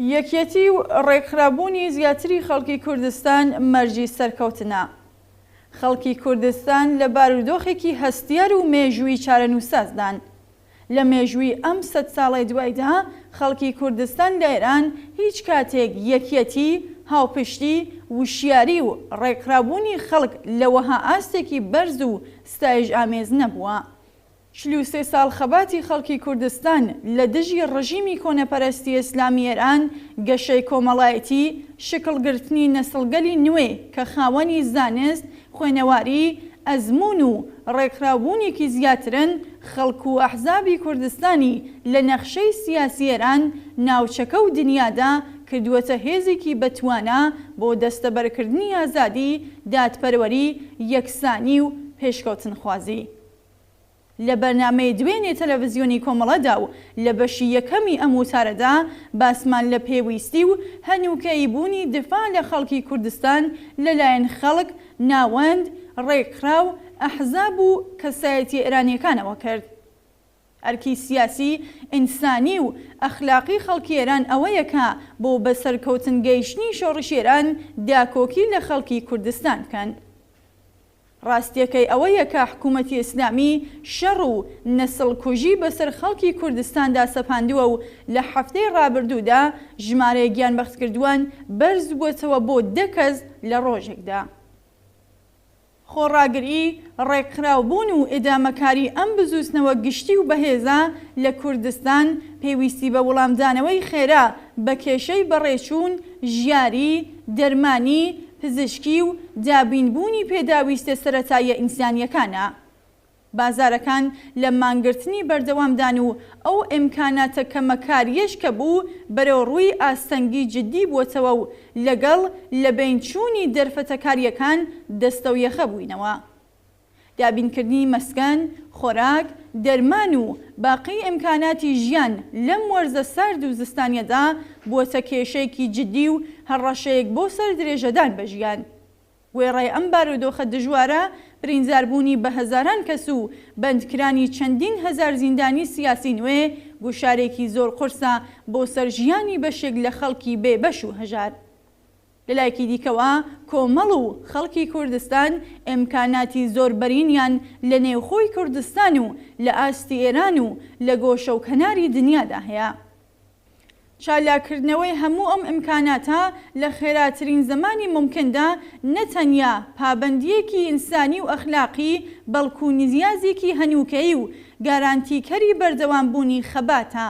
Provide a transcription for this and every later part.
یەکێتی و ڕێکخراوبوونی زیاتری خەڵکی کوردستان مەرجی سەرکەوتنە. خەڵکی کوردستان لە بارودۆخێکی هەستیار و مێژووی چارەنووسازدان. لە مێژووی ئەم 100 ساڵی دوایدا خەڵکی کوردستان لە ئێران هیچ کاتێک یەکێتی، هاوپشتی، وشیاری و ڕێکخراوبوونی خەڵک لە وەها ئاستێکی بەرز و ستایش ئامێز نەبووە. 43 ساڵ خەباتی خەڵکی کوردستان لە دژی ڕژیمی کۆنەپەرستی ئیسلامی ئێران گەشەی کۆمەڵایەتی، شکڵگرتنی نەسڵگەلی نوێ کە خاوەنی زانست، خوێنەواری، ئەزموون و ڕێکخراوبوونێکی زیاترن، خەڵک و ئەحزابی کوردستانی لە نەخشەی سیاسی ئێران ناوچەکە و دنیادا کردووەتە هێزێکی بەتوانە بۆ دەستەبەرکردنی ئازادی، دادپەروەری، یەکسانی و پێشکەوتنخوازی. لە بەرنامەی دوێنێ تەلەڤیزیۆنی کۆمەڵەدا و لە بەشی یەکەمی ئەم وتارەدا باسمان لە پێویستی و هەنووکەی بوونی دفاع لە خەڵکی کوردستان لەلایەن خەڵک، ناوەند، ڕێکخراو، ئەحزاب و کەسایەتی ئێرانیەکانەوە کرد. ئەرکی سیاسی، ئینسانی و ئەخلاقی خەڵکی ئێران ئەوەیە کە بۆ بەسەرکەوتن گەیشتنی شۆڕش ئێران داکۆکی لە خەڵکی کوردستان بکەن. ڕاستیەکەی ئەوەیە کە حکوومەتی ئیسلامی شەڕ و نەسڵکوژی بەسەر خەڵکی کوردستاندا سەپاندووە و لە هەفتەی ڕابردوودا ژمارەیە گیانبەختکردووان بەرز بووەتەوە بۆ 10 کەس لە ڕۆژێکدا. خۆڕاگری، ڕێکخراوبوون و ئێدامەکاری ئەم بزووسنەوە گشتی و بەهێزە لە کوردستان پێویستی بە وەڵامدانەوەی خێرا بە کێشەی بەڕێچوون، ژیاری، دەرمانی، پزیشکی و دابینبوونی پێداویستە سەرەتاییە ئینسانیەکانە. بازارەکان لە مانگرتنی بەردەوامدان و ئەو ئیمکاناتە کەمەکاریەش کە بوو بەرەو ڕووی ئاستەنگی جددی بووەتەوە و لەگەڵ لە بینچوونی دەرفەتەکاریەکان دەستەویەخە بووینەوە. دابینکردنی مەسکەن، خۆراک، دەرمان و باقی ئیمکاناتی ژیان لەم وەرزە سارد و زستانیەدا بووەتە کێشەیەکی جددی و هەڕەشەیەک بۆ سەر درێژەدان بە ژیان. وێڕای ئەم بارودۆخە دژوارە برینداربوونی بە هەزاران کەس و بەندکرانی چەندین هەزار زیندانی سیاسی نوێ گوشارێکی زۆر قورسە بۆ سەرژیانی بەشێک لە خەڵکی بێبەش و هەژار. لەلایەکی دیکەوە کۆمەڵ و خەڵکی کوردستان ئیمکاناتی زۆربەرینیان لە نێوخۆی کوردستان و لە ئاستی ئێران و لە گۆشە و کەناری دنیادا هەیە. چالاکردنەوەی هەموو ئەم ئیمکاناتە لە خێراترین زمانی ممکندا نەتەنیا پابەندیەکی ئینسانی و ئەخلاقی بەڵکو نیازێکی هەنووکەیی و گارانتیکەری بەردەوامبوونی خەباتە.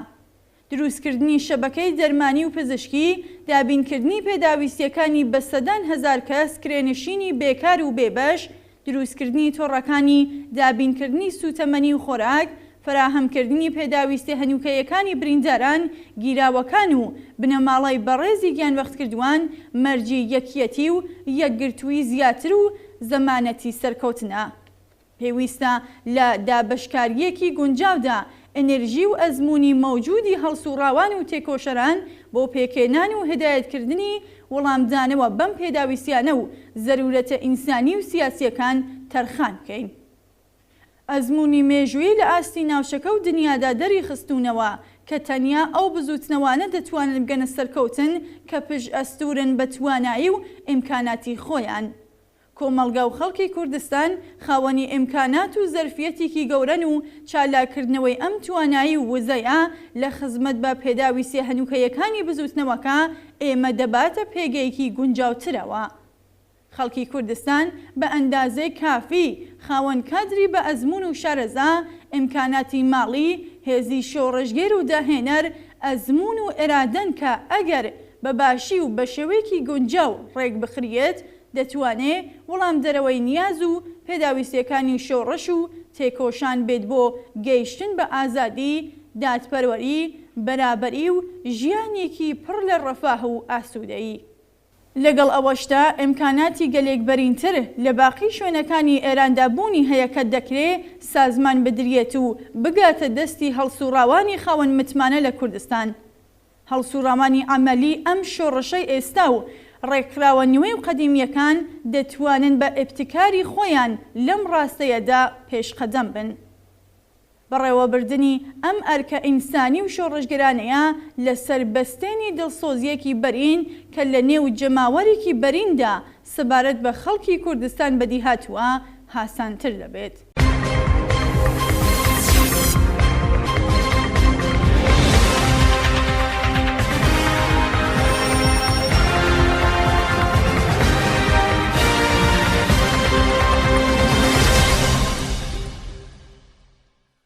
دروستکردنی شەبەکەی دەرمانی و پزیشکی، دابینکردنی پێداویستیەکانی بە سەدان هەزار کەس کرێنشینی بێکار و بێبەش، دروستکردنی تۆڕەکانی دابینکردنی سوتەمەنی و خۆراک، فراهەمکردنی پێداویستی هەنووکەیەکانی برینداران، گیراوەکان و بنەماڵی بەڕێزی گیانبەختکردووان مەرجی یەکیەتی و یەکگرتووی زیاتر و زەمانەتی سەرکەوتنە. پێویستە لە دابەشکاریەکی گونجاودا ئەنێرژی و ئەزموونی مەوجودی هەڵسوڕاوان و تێکۆشەران بۆ پێکێنان و هدایەتکردنی وەڵامدانەوە بەم پێداویستیانە و زەرورەتە ئینسانی و سیاسیەکان تەرخان بکەین. ئەزموونی مێژووی لە ئاستی ناوچەکە و دنیادا دەری خستوونەوە کە تەنیا ئەو بزوتنەوانە دەتوانن بگەنە سەرکەوتن کە پشت ئەستورن بە توانایی و ئیمکاناتی خۆیان. کۆمەڵگا و خەڵکی کوردستان خاوەنی ئیمکانات و زەرفیەتێکی گەورەن و چالاکردنەوەی ئەم توانایی و وزەیە لە خزمەت بە پێداویستی هەنووکەیەکانی بزوتنەوەکە ئێمە دەباتە پێگەیەکی گونجاوترەوە. خەڵکی کوردستان بە ئەندازەی کافی خاوەن کادری بە ئەزموون و شارەزا، ئیمکاناتی ماڵی، هێزی شۆڕژگەر و داهێنەر، ئەزموون و ئێرادەن کە ئەگەر بە باشی و بە شێوەیەکی گونجاو ڕێک بخرێت دەتوانێت وەڵام دەرەوەی نیاز و پێداویستیەکانی شۆڕش و تێکۆشان بێت بۆ گەیشتن بە ئازادی، دادپەروەری، بەرابەری و ژیانێکی پڕ لە ڕەفاه و ئاسوودەیی. لەگەڵ ئەوەشتا ئیمکاناتی گەلێک بەرینتر لە باقی شوێنەکانی ئێراندا بوونی هەیە کە دەکرێت سازمان بدرێت و بگاتە دەستی هەڵسوڕاوانی خاوەن متمانە لە کوردستان. هەڵسوڕاوانی عەمەلی ئەم شۆڕشەی ئێستا و ڕێکخراوە نوێی و قەدیمیەکان دەتوانن بە ئیبتیکاری خۆیان لەم ڕاستەیەدا پێشقەدەم بن. بەڕێوەبردننی ئەم ئەرکە ئینسانی و شۆڕژگەرانەیە لەسەر بەستێنی دڵسۆزیەکی بەرین کە لە نێو جەماوەرێکی بەریندا سەبارەت بە خەڵکی کوردستان بەدیهاتووە هاسانتر دەبێت.